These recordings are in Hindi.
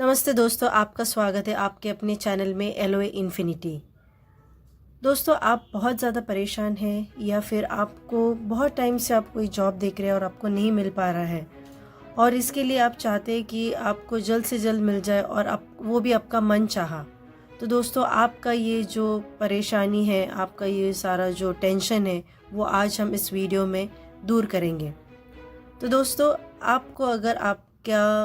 नमस्ते दोस्तों, आपका स्वागत है आपके अपने चैनल में एलोए इन्फिनिटी। दोस्तों, आप बहुत ज़्यादा परेशान हैं या फिर आपको बहुत टाइम से आप कोई जॉब देख रहे हैं और आपको नहीं मिल पा रहा है और इसके लिए आप चाहते हैं कि आपको जल्द से जल्द मिल जाए और आप वो भी आपका मन चाहा। तो दोस्तों, आपका ये जो परेशानी है, आपका ये सारा जो टेंशन है, वो आज हम इस वीडियो में दूर करेंगे। तो दोस्तों, आपको अगर आपका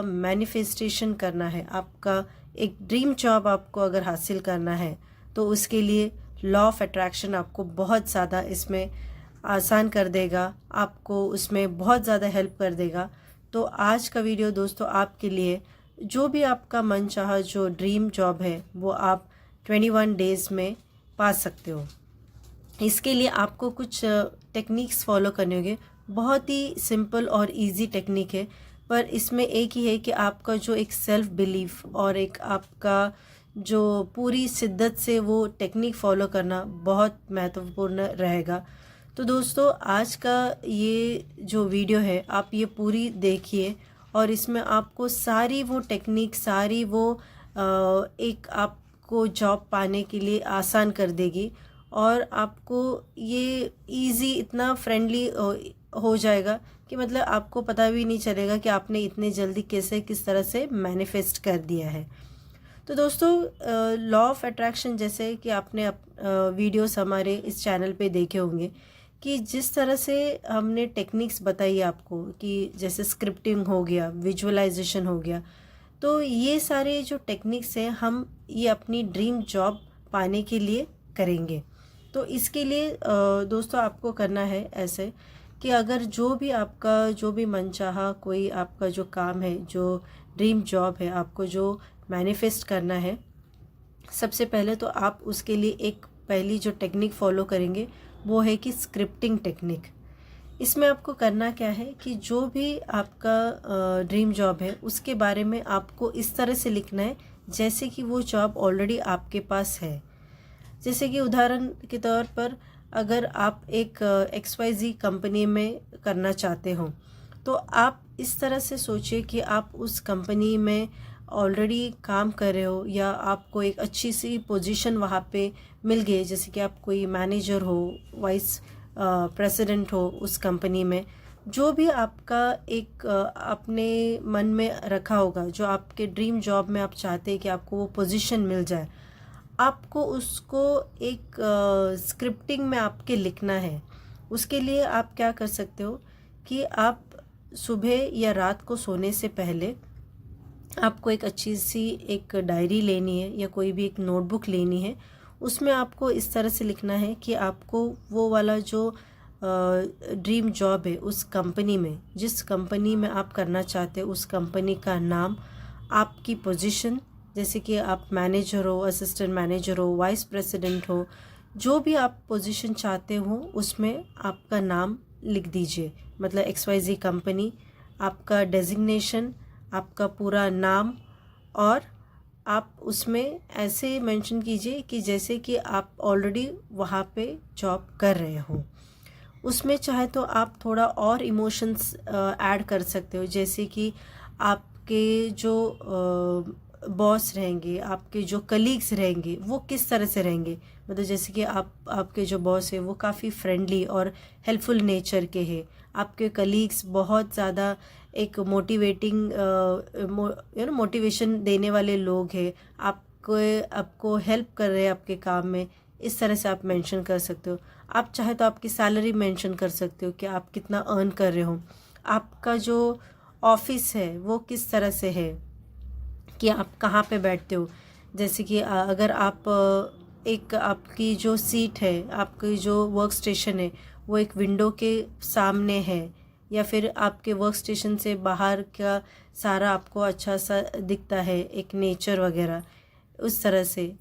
मैनिफेस्टेशन करना है, आपका एक ड्रीम जॉब आपको अगर हासिल करना है, तो उसके लिए लॉ ऑफ अट्रैक्शन आपको बहुत ज़्यादा इसमें आसान कर देगा, आपको उसमें बहुत ज़्यादा हेल्प कर देगा। तो आज का वीडियो दोस्तों आपके लिए, जो भी आपका मन चाहा जो ड्रीम जॉब है वो आप 21 डेज़ में पा सकते हो। इसके लिए आपको कुछ टेक्निक्स फॉलो करने होंगे। बहुत ही सिंपल और इजी टेक्निक है, पर इसमें एक ही है कि आपका जो एक सेल्फ बिलीफ और एक आपका जो पूरी शिद्दत से वो टेक्निक फॉलो करना बहुत महत्वपूर्ण रहेगा। तो दोस्तों, आज का ये जो वीडियो है आप ये पूरी देखिए और इसमें आपको सारी वो टेक्निक, सारी वो एक आपको जॉब पाने के लिए आसान कर देगी और आपको ये इजी, इतना फ्रेंडली हो जाएगा कि मतलब आपको पता भी नहीं चलेगा कि आपने इतने जल्दी कैसे किस तरह से मैनिफेस्ट कर दिया है। तो दोस्तों, लॉ ऑफ अट्रैक्शन जैसे कि आपने वीडियोस हमारे इस चैनल पे देखे होंगे कि जिस तरह से हमने टेक्निक्स बताई आपको कि जैसे स्क्रिप्टिंग हो गया, विजुअलाइजेशन हो गया, तो ये सारे जो टेक्निक्स हैं हम ये अपनी ड्रीम जॉब पाने के लिए करेंगे। तो इसके लिए दोस्तों आपको करना है ऐसे कि अगर जो भी आपका जो भी मनचाहा कोई आपका जो काम है, जो ड्रीम जॉब है, आपको जो मैनिफेस्ट करना है, सबसे पहले तो आप उसके लिए एक पहली जो टेक्निक फॉलो करेंगे वो है कि स्क्रिप्टिंग टेक्निक। इसमें आपको करना क्या है कि जो भी आपका ड्रीम जॉब है उसके बारे में आपको इस तरह से लिखना है जैसे कि वो जॉब ऑलरेडी आपके पास है। जैसे कि उदाहरण के तौर पर अगर आप एक XYZ कंपनी में करना चाहते हो, तो आप इस तरह से सोचिए कि आप उस कंपनी में ऑलरेडी काम कर रहे हो या आपको एक अच्छी सी पोजीशन वहाँ पे मिल गई, जैसे कि आप कोई मैनेजर हो, वाइस प्रेसिडेंट हो उस कंपनी में। जो भी आपका एक अपने मन में रखा होगा, जो आपके ड्रीम जॉब में आप चाहते हैं कि आपको वो पोजीशन मिल जाए, आपको उसको एक स्क्रिप्टिंग में आपके लिखना है। उसके लिए आप क्या कर सकते हो कि आप सुबह या रात को सोने से पहले आपको एक अच्छी सी एक डायरी लेनी है या कोई भी एक नोटबुक लेनी है। उसमें आपको इस तरह से लिखना है कि आपको वो वाला जो ड्रीम जॉब है उस कंपनी में, जिस कंपनी में आप करना चाहते हो, उस कंपनी का नाम, आपकी पोजीशन, जैसे कि आप मैनेजर हो, असिस्टेंट मैनेजर हो, वाइस प्रेसिडेंट हो, जो भी आप पोजीशन चाहते हो उसमें आपका नाम लिख दीजिए। मतलब XYZ कंपनी, आपका डेजिग्नेशन, आपका पूरा नाम, और आप उसमें ऐसे मेंशन कीजिए कि जैसे कि आप ऑलरेडी वहाँ पे जॉब कर रहे हो। उसमें चाहे तो आप थोड़ा और इमोशंस ऐड कर सकते हो, जैसे कि आपके जो बॉस रहेंगे, आपके जो कलीग्स रहेंगे, वो किस तरह से रहेंगे। मतलब जैसे कि आपके जो बॉस है वो काफ़ी फ्रेंडली और हेल्पफुल नेचर के हैं, आपके कलीग्स बहुत ज़्यादा एक मोटिवेशन देने वाले लोग हैं, आपको हेल्प कर रहे हैं आपके काम में। इस तरह से आप मेंशन कर सकते हो। आप चाहे तो आपकी सैलरी मेंशन कर सकते हो कि आप कितना अर्न कर रहे हो, आपका जो ऑफिस है वो किस तरह से है, कि आप कहाँ पे बैठते हो। जैसे कि अगर आप एक आपकी जो सीट है, आपकी जो वर्क स्टेशन है, वो एक विंडो के सामने है या फिर आपके वर्क स्टेशन से बाहर का सारा आपको अच्छा सा दिखता है, एक नेचर वगैरह उस तरह से।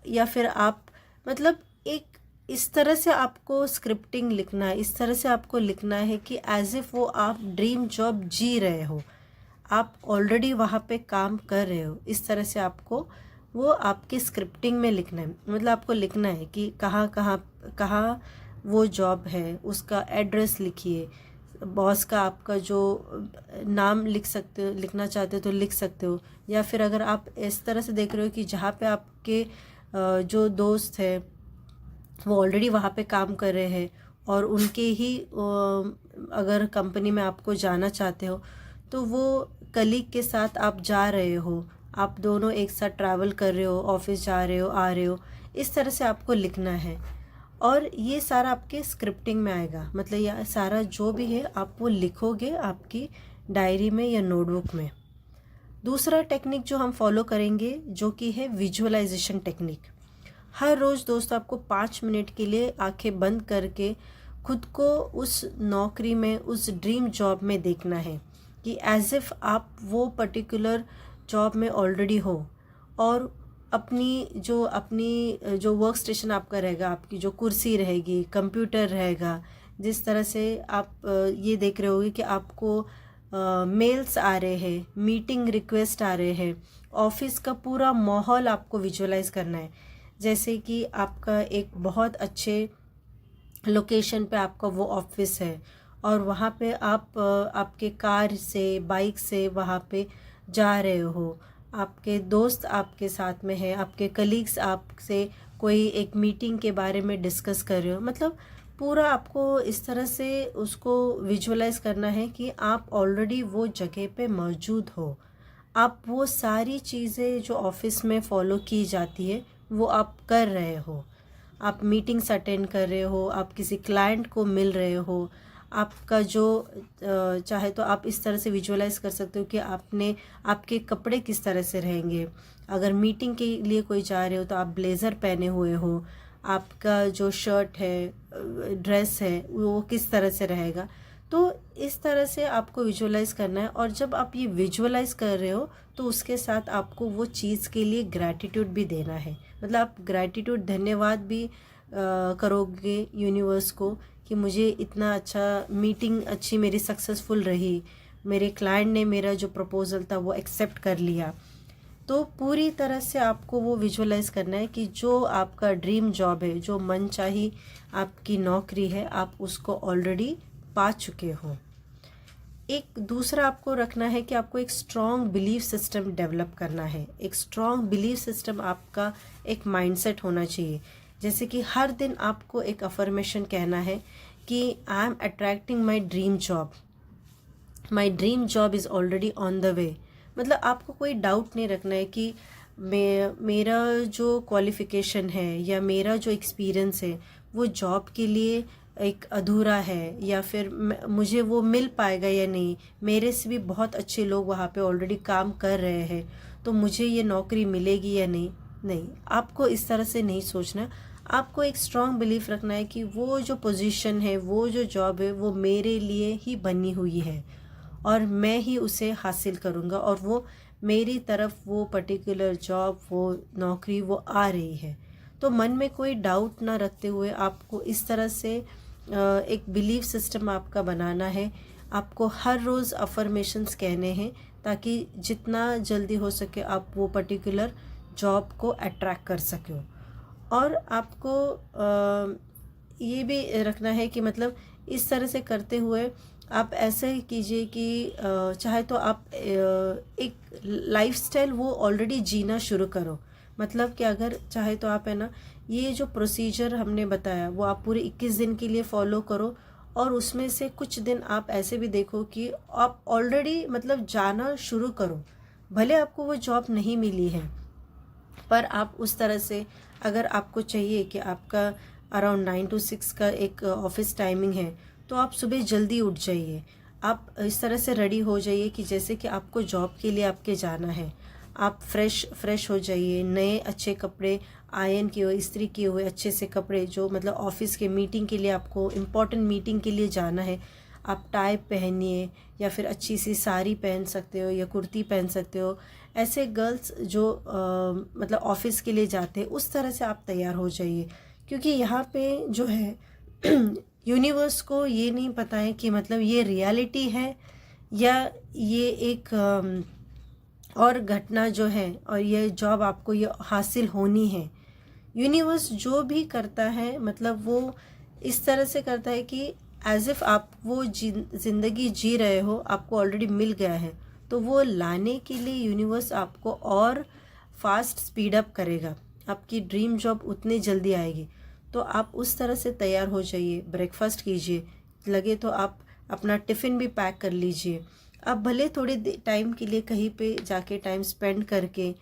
या फिर आप मतलब एक इस तरह से आपको स्क्रिप्टिंग लिखना है, इस तरह से आपको लिखना है कि एज इफ़ वो आप ड्रीम जॉब जी रहे हो, आप ऑलरेडी वहाँ पे काम कर रहे हो। इस तरह से आपको वो आपके स्क्रिप्टिंग में लिखना है। मतलब आपको लिखना है कि कहाँ कहाँ कहाँ वो जॉब है, उसका एड्रेस लिखिए, बॉस का आपका जो नाम लिख सकते हो, लिखना चाहते हो तो लिख सकते हो। या फिर अगर आप इस तरह से देख रहे हो कि जहाँ पे आपके जो दोस्त है वो ऑलरेडी वहाँ पे काम कर रहे हैं और उनके ही अगर कंपनी में आपको जाना चाहते हो तो वो कलीग के साथ आप जा रहे हो, आप दोनों एक साथ ट्रैवल कर रहे हो, ऑफिस जा रहे हो, आ रहे हो, इस तरह से आपको लिखना है। और ये सारा आपके स्क्रिप्टिंग में आएगा, मतलब ये सारा जो भी है आप वो लिखोगे आपकी डायरी में या नोटबुक में। दूसरा टेक्निक जो हम फॉलो करेंगे जो कि है विजुअलाइजेशन टेक्निक। हर रोज़ दोस्तों आपको 5 मिनट के लिए आंखें बंद करके खुद को उस नौकरी में, उस ड्रीम जॉब में देखना है कि एज इफ़ आप वो पर्टिकुलर जॉब में ऑलरेडी हो और अपनी जो वर्क स्टेशन आपका रहेगा, आपकी जो कुर्सी रहेगी, कंप्यूटर रहेगा, जिस तरह से आप ये देख रहे होगे कि आपको मेल्स आ रहे हैं, मीटिंग रिक्वेस्ट आ रहे हैं, ऑफिस का पूरा माहौल आपको विजुअलाइज करना है। जैसे कि आपका एक बहुत अच्छे लोकेशन पे आपका वो ऑफिस है और वहाँ पे आप आपके कार से, बाइक से वहाँ पे जा रहे हो, आपके दोस्त आपके साथ में है, आपके कलीग्स आपसे कोई एक मीटिंग के बारे में डिस्कस कर रहे हो। मतलब पूरा आपको इस तरह से उसको विजुअलाइज करना है कि आप ऑलरेडी वो जगह पे मौजूद हो, आप वो सारी चीज़ें जो ऑफिस में फॉलो की जाती है वो आप कर रहे हो, आप मीटिंग्स अटेंड कर रहे हो, आप किसी क्लाइंट को मिल रहे हो, आपका जो चाहे तो आप इस तरह से विजुअलाइज कर सकते हो कि आपके कपड़े किस तरह से रहेंगे। अगर मीटिंग के लिए कोई जा रहे हो तो आप ब्लेज़र पहने हुए हो, आपका जो शर्ट है, ड्रेस है, वो किस तरह से रहेगा। तो इस तरह से आपको विजुअलाइज करना है और जब आप ये विजुअलाइज कर रहे हो तो उसके साथ आपको वो चीज़ के लिए ग्रैटिट्यूड भी देना है। मतलब आप ग्रैटिट्यूड, धन्यवाद भी करोगे यूनिवर्स को कि मुझे इतना अच्छा मीटिंग अच्छी मेरी सक्सेसफुल रही, मेरे क्लाइंट ने मेरा जो प्रपोज़ल था वो एक्सेप्ट कर लिया। तो पूरी तरह से आपको वो विजुअलाइज करना है कि जो आपका ड्रीम जॉब है, जो मनचाही आपकी नौकरी है, आप उसको ऑलरेडी पा चुके हो। एक दूसरा आपको रखना है कि आपको एक स्ट्रॉन्ग बिलीफ सिस्टम डेवलप करना है। एक स्ट्रॉन्ग बिलीफ सिस्टम आपका एक माइंडसेट होना चाहिए। जैसे कि हर दिन आपको एक अफर्मेशन कहना है कि I am attracting my dream job, my dream job is already on the way. मतलब आपको कोई डाउट नहीं रखना है कि मेरा जो क्वालिफ़िकेशन है या मेरा जो एक्सपीरियंस है वो जॉब के लिए एक अधूरा है या फिर मुझे वो मिल पाएगा या नहीं, मेरे से भी बहुत अच्छे लोग वहाँ पे ऑलरेडी काम कर रहे हैं तो मुझे ये नौकरी मिलेगी या नहीं। नहीं, आपको इस तरह से नहीं सोचना। आपको एक स्ट्रॉन्ग बिलीफ रखना है कि वो जो पोजीशन है, वो जो जॉब है वो मेरे लिए ही बनी हुई है और मैं ही उसे हासिल करूँगा और वो मेरी तरफ वो पर्टिकुलर जॉब, वो नौकरी वो आ रही है। तो मन में कोई डाउट ना रखते हुए आपको इस तरह से एक बिलीफ सिस्टम आपका बनाना है। आपको हर रोज़ अफर्मेशंस कहने हैं ताकि जितना जल्दी हो सके आप वो पर्टिकुलर जॉब को अट्रैक्ट कर सको। और आपको ये भी रखना है कि मतलब इस तरह से करते हुए आप ऐसे कीजिए कि चाहे तो आप एक लाइफस्टाइल वो ऑलरेडी जीना शुरू करो। मतलब कि अगर चाहे तो आप है ना, ये जो प्रोसीजर हमने बताया वो आप पूरे 21 दिन के लिए फॉलो करो और उसमें से कुछ दिन आप ऐसे भी देखो कि आप ऑलरेडी मतलब जाना शुरू करो। भले आपको वो जॉब नहीं मिली है पर आप उस तरह से, अगर आपको चाहिए कि आपका अराउंड 9 to 6 का एक ऑफिस टाइमिंग है तो आप सुबह जल्दी उठ जाइए। आप इस तरह से रेडी हो जाइए कि जैसे कि आपको जॉब के लिए आपके जाना है। आप फ्रेश हो जाइए, नए अच्छे कपड़े, आयरन किए हुए, इस्त्री किए हुए अच्छे से कपड़े, जो मतलब ऑफिस के मीटिंग के लिए, आपको इम्पॉर्टेंट मीटिंग के लिए जाना है, आप टाई पहनिए या फिर अच्छी सी साड़ी पहन सकते हो या कुर्ती पहन सकते हो। ऐसे गर्ल्स जो मतलब ऑफिस के लिए जाते हैं उस तरह से आप तैयार हो जाइए, क्योंकि यहाँ पे जो है यूनिवर्स को ये नहीं पता है कि मतलब ये रियलिटी है या ये एक और घटना जो है और ये जॉब आपको ये हासिल होनी है। यूनिवर्स जो भी करता है मतलब वो इस तरह से करता है कि एज़ इफ़ आप वो ज़िंदगी जी रहे हो, आपको ऑलरेडी मिल गया है, तो वो लाने के लिए यूनिवर्स आपको और फास्ट स्पीड अप करेगा, आपकी ड्रीम जॉब उतनी जल्दी आएगी। तो आप उस तरह से तैयार हो जाइए, ब्रेकफास्ट कीजिए, लगे तो आप अपना टिफ़िन भी पैक कर लीजिए। आप भले थोड़े टाइम के लिए कहीं पे जाके टाइम स्पेंड करके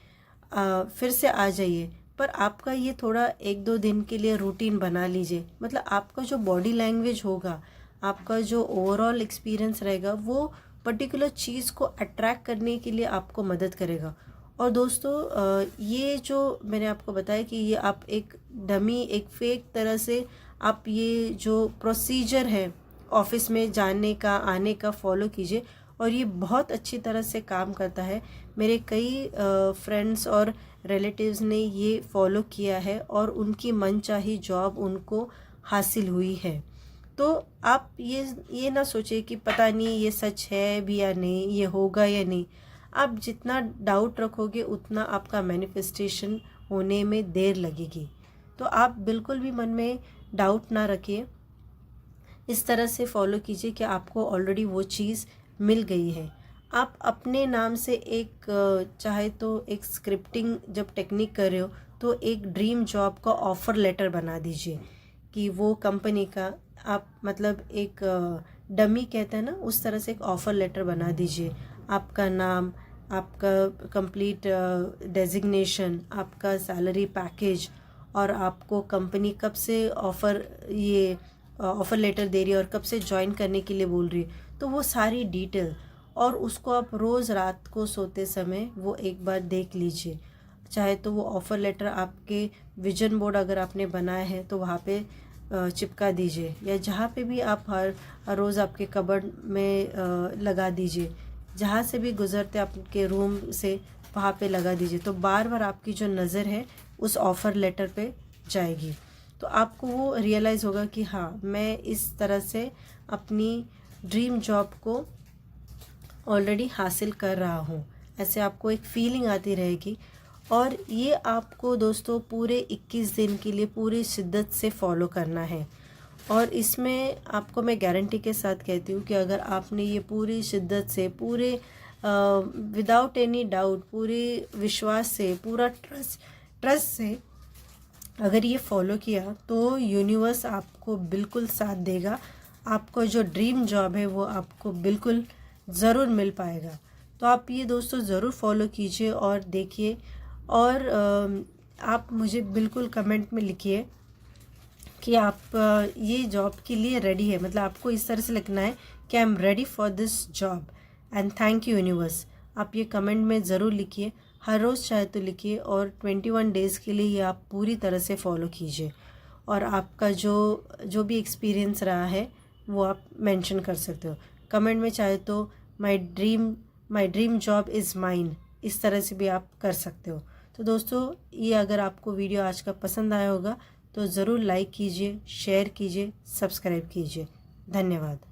फिर से आ जाइए, पर आपका ये थोड़ा 1-2 दिन के लिए रूटीन बना लीजिए। मतलब आपका जो बॉडी लैंग्वेज होगा, आपका जो ओवरऑल एक्सपीरियंस रहेगा, वो पर्टिकुलर चीज़ को अट्रैक्ट करने के लिए आपको मदद करेगा। और दोस्तों ये जो मैंने आपको बताया कि ये आप एक डमी, एक फेक तरह से आप ये जो प्रोसीजर है ऑफिस में जाने का, आने का, फॉलो कीजिए, और ये बहुत अच्छी तरह से काम करता है। मेरे कई फ्रेंड्स और रिलेटिव्स ने ये फॉलो किया है और उनकी मनचाही जॉब उनको हासिल हुई है। तो आप ये ना सोचिए कि पता नहीं ये सच है भी या नहीं, ये होगा या नहीं। आप जितना डाउट रखोगे उतना आपका मैनिफेस्टेशन होने में देर लगेगी। तो आप बिल्कुल भी मन में डाउट ना रखिए, इस तरह से फॉलो कीजिए कि आपको ऑलरेडी वो चीज़ मिल गई है। आप अपने नाम से एक चाहे तो एक स्क्रिप्टिंग जब टेक्निक कर रहे हो तो एक ड्रीम जॉब का ऑफ़र लेटर बना दीजिए कि वो कंपनी का आप मतलब एक डमी कहते हैं ना, उस तरह से एक ऑफ़र लेटर बना दीजिए। आपका नाम, आपका कंप्लीट डेजिग्नेशन, आपका सैलरी पैकेज, और आपको कंपनी कब से ऑफ़र लेटर दे रही है और कब से ज्वाइन करने के लिए बोल रही है, तो वो सारी डिटेल, और उसको आप रोज़ रात को सोते समय वो एक बार देख लीजिए। चाहे तो वो ऑफ़र लेटर आपके विजन बोर्ड अगर आपने बनाया है तो वहाँ पे चिपका दीजिए, या जहाँ पे भी आप हर रोज़ आपके कबर्ड में लगा दीजिए, जहाँ से भी गुज़रते आपके रूम से वहाँ पे लगा दीजिए। तो बार बार आपकी जो नज़र है उस ऑफ़र लेटर पे जाएगी, तो आपको वो रियलाइज़ होगा कि हाँ, मैं इस तरह से अपनी ड्रीम जॉब को ऑलरेडी हासिल कर रहा हूँ। ऐसे आपको एक फीलिंग आती रहेगी। और ये आपको दोस्तों पूरे 21 दिन के लिए पूरी शिद्दत से फॉलो करना है। और इसमें आपको मैं गारंटी के साथ कहती हूँ कि अगर आपने ये पूरी शिद्दत से, पूरे विदाउट एनी डाउट, पूरे विश्वास से, पूरा ट्रस्ट से अगर ये फॉलो किया, तो यूनिवर्स आपको बिल्कुल साथ देगा। आपको जो ड्रीम जॉब है वो आपको बिल्कुल ज़रूर मिल पाएगा। तो आप ये दोस्तों ज़रूर फॉलो कीजिए और देखिए। और आप मुझे बिल्कुल कमेंट में लिखिए कि आप ये जॉब के लिए रेडी है। मतलब आपको इस तरह से लिखना है कि I am ready for this job and thank you universe. आप ये कमेंट में ज़रूर लिखिए, हर रोज़ चाहे तो लिखिए, और 21 डेज़ के लिए ये आप पूरी तरह से फॉलो कीजिए। और आपका जो भी एक्सपीरियंस रहा है वो आप मेंशन कर सकते हो कमेंट में। चाहे तो my dream job is mine, इस तरह से भी आप कर सकते हो। तो दोस्तों ये अगर आपको वीडियो आज का पसंद आया होगा तो ज़रूर लाइक कीजिए, शेयर कीजिए, सब्सक्राइब कीजिए। धन्यवाद।